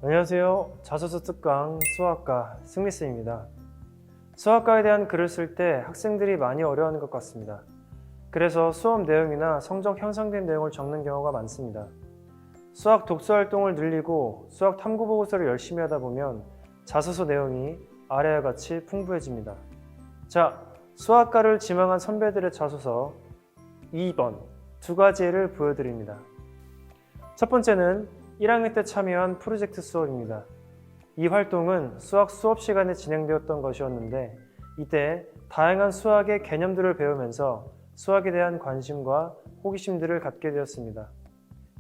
안녕하세요. 자소서 특강 수학과 승리쌤입니다. 수학과에 대한 글을 쓸 때 학생들이 많이 어려워하는 것 같습니다. 그래서 수업 내용이나 성적 향상된 내용을 적는 경우가 많습니다. 수학 독서 활동을 늘리고 수학 탐구 보고서를 열심히 하다 보면 자소서 내용이 아래와 같이 풍부해집니다. 자, 수학과를 지망한 선배들의 자소서 2번 두 가지 예를 보여드립니다. 첫 번째는 1학년 때 참여한 프로젝트 수업입니다. 이 활동은 수학 수업 시간에 진행되었던 것이었는데 이때 다양한 수학의 개념들을 배우면서 수학에 대한 관심과 호기심들을 갖게 되었습니다.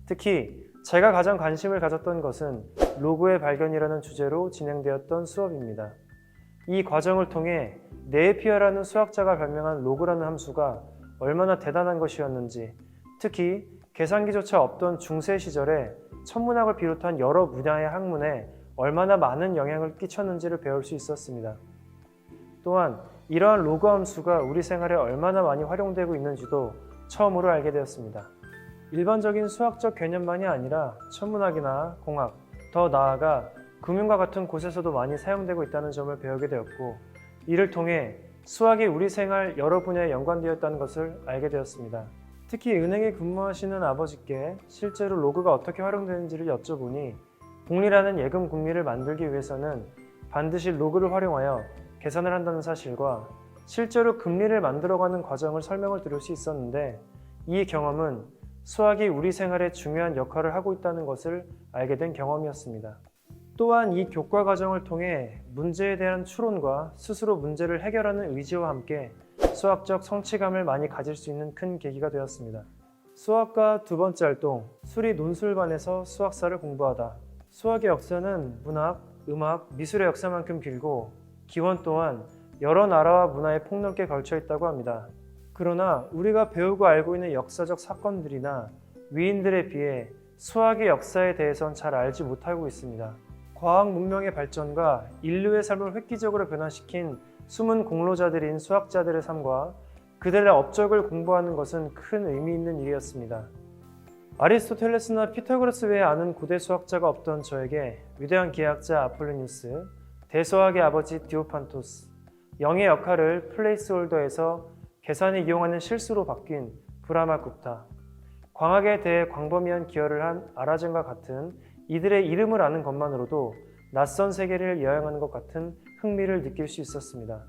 특히 제가 가장 관심을 가졌던 것은 로그의 발견이라는 주제로 진행되었던 수업입니다. 이 과정을 통해 네피어라는 수학자가 발명한 로그라는 함수가 얼마나 대단한 것이었는지, 특히 계산기조차 없던 중세 시절에 천문학을 비롯한 여러 분야의 학문에 얼마나 많은 영향을 끼쳤는지를 배울 수 있었습니다. 또한 이러한 로그 함수가 우리 생활에 얼마나 많이 활용되고 있는지도 처음으로 알게 되었습니다. 일반적인 수학적 개념만이 아니라 천문학이나 공학, 더 나아가 금융과 같은 곳에서도 많이 사용되고 있다는 점을 배우게 되었고, 이를 통해 수학이 우리 생활 여러 분야에 연관되어 있다는 것을 알게 되었습니다. 특히 은행에 근무하시는 아버지께 실제로 로그가 어떻게 활용되는지를 여쭤보니 복리라는 예금 금리를 만들기 위해서는 반드시 로그를 활용하여 계산을 한다는 사실과 실제로 금리를 만들어가는 과정을 설명을 들을 수 있었는데, 이 경험은 수학이 우리 생활에 중요한 역할을 하고 있다는 것을 알게 된 경험이었습니다. 또한 이 교과 과정을 통해 문제에 대한 추론과 스스로 문제를 해결하는 의지와 함께 수학적 성취감을 많이 가질 수 있는 큰 계기가 되었습니다. 수학과 두 번째 활동, 수리 논술반에서 수학사를 공부하다. 수학의 역사는 문학, 음악, 미술의 역사만큼 길고 기원 또한 여러 나라와 문화에 폭넓게 걸쳐 있다고 합니다. 그러나 우리가 배우고 알고 있는 역사적 사건들이나 위인들에 비해 수학의 역사에 대해선 잘 알지 못하고 있습니다. 과학 문명의 발전과 인류의 삶을 획기적으로 변화시킨 숨은 공로자들인 수학자들의 삶과 그들의 업적을 공부하는 것은 큰 의미 있는 일이었습니다. 아리스토텔레스나 피타고라스 외에 아는 고대 수학자가 없던 저에게 위대한 기하학자 아폴로니우스, 대수학의 아버지 디오판토스, 영의 역할을 플레이스홀더에서 계산을 이용하는 실수로 바뀐 브라마굽타, 광학에 대해 광범위한 기여를 한 아라젠과 같은 이들의 이름을 아는 것만으로도 낯선 세계를 여행하는 것 같은 흥미를 느낄 수 있었습니다.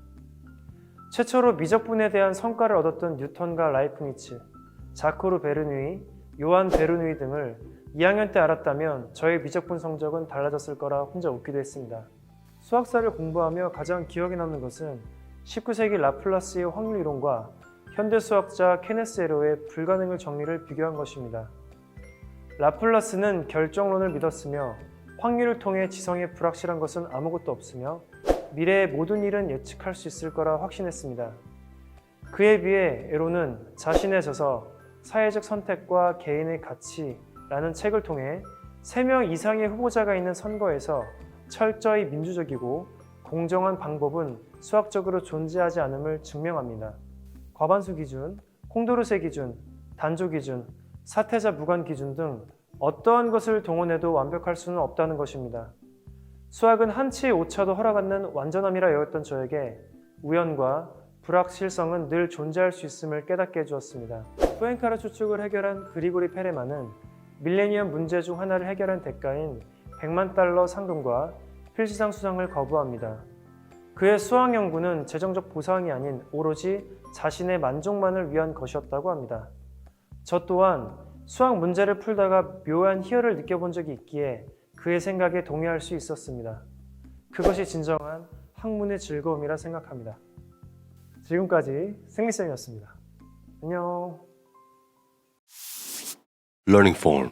최초로 미적분에 대한 성과를 얻었던 뉴턴과 라이프니츠, 자코르 베르누이, 요한 베르누이 등을 2학년 때 알았다면 저의 미적분 성적은 달라졌을 거라 혼자 웃기도 했습니다. 수학사를 공부하며 가장 기억에 남는 것은 19세기 라플라스의 확률 이론과 현대 수학자 케네스 에러의 불가능을 정리를 비교한 것입니다. 라플라스는 결정론을 믿었으며 확률을 통해 지성에 불확실한 것은 아무것도 없으며 미래의 모든 일은 예측할 수 있을 거라 확신했습니다. 그에 비해 에로는 자신의 저서 사회적 선택과 개인의 가치라는 책을 통해 3명 이상의 후보자가 있는 선거에서 철저히 민주적이고 공정한 방법은 수학적으로 존재하지 않음을 증명합니다. 과반수 기준, 콩도르세 기준, 단조 기준, 사태자 무관 기준 등 어떠한 것을 동원해도 완벽할 수는 없다는 것입니다. 수학은 한치의 오차도 허락 않는 완전함이라 여겼던 저에게 우연과 불확실성은 늘 존재할 수 있음을 깨닫게 해주었습니다. 포엔카라 추측을 해결한 그리고리 페레만은 밀레니엄 문제 중 하나를 해결한 대가인 100만 달러 상금과 필시상 수상을 거부합니다. 그의 수학 연구는 재정적 보상이 아닌 오로지 자신의 만족만을 위한 것이었다고 합니다. 저 또한 수학 문제를 풀다가 묘한 희열을 느껴본 적이 있기에 그의 생각에 동의할 수 있었습니다. 그것이 진정한 학문의 즐거움이라 생각합니다. 지금까지 승리쌤이었습니다. 안녕. Learning Form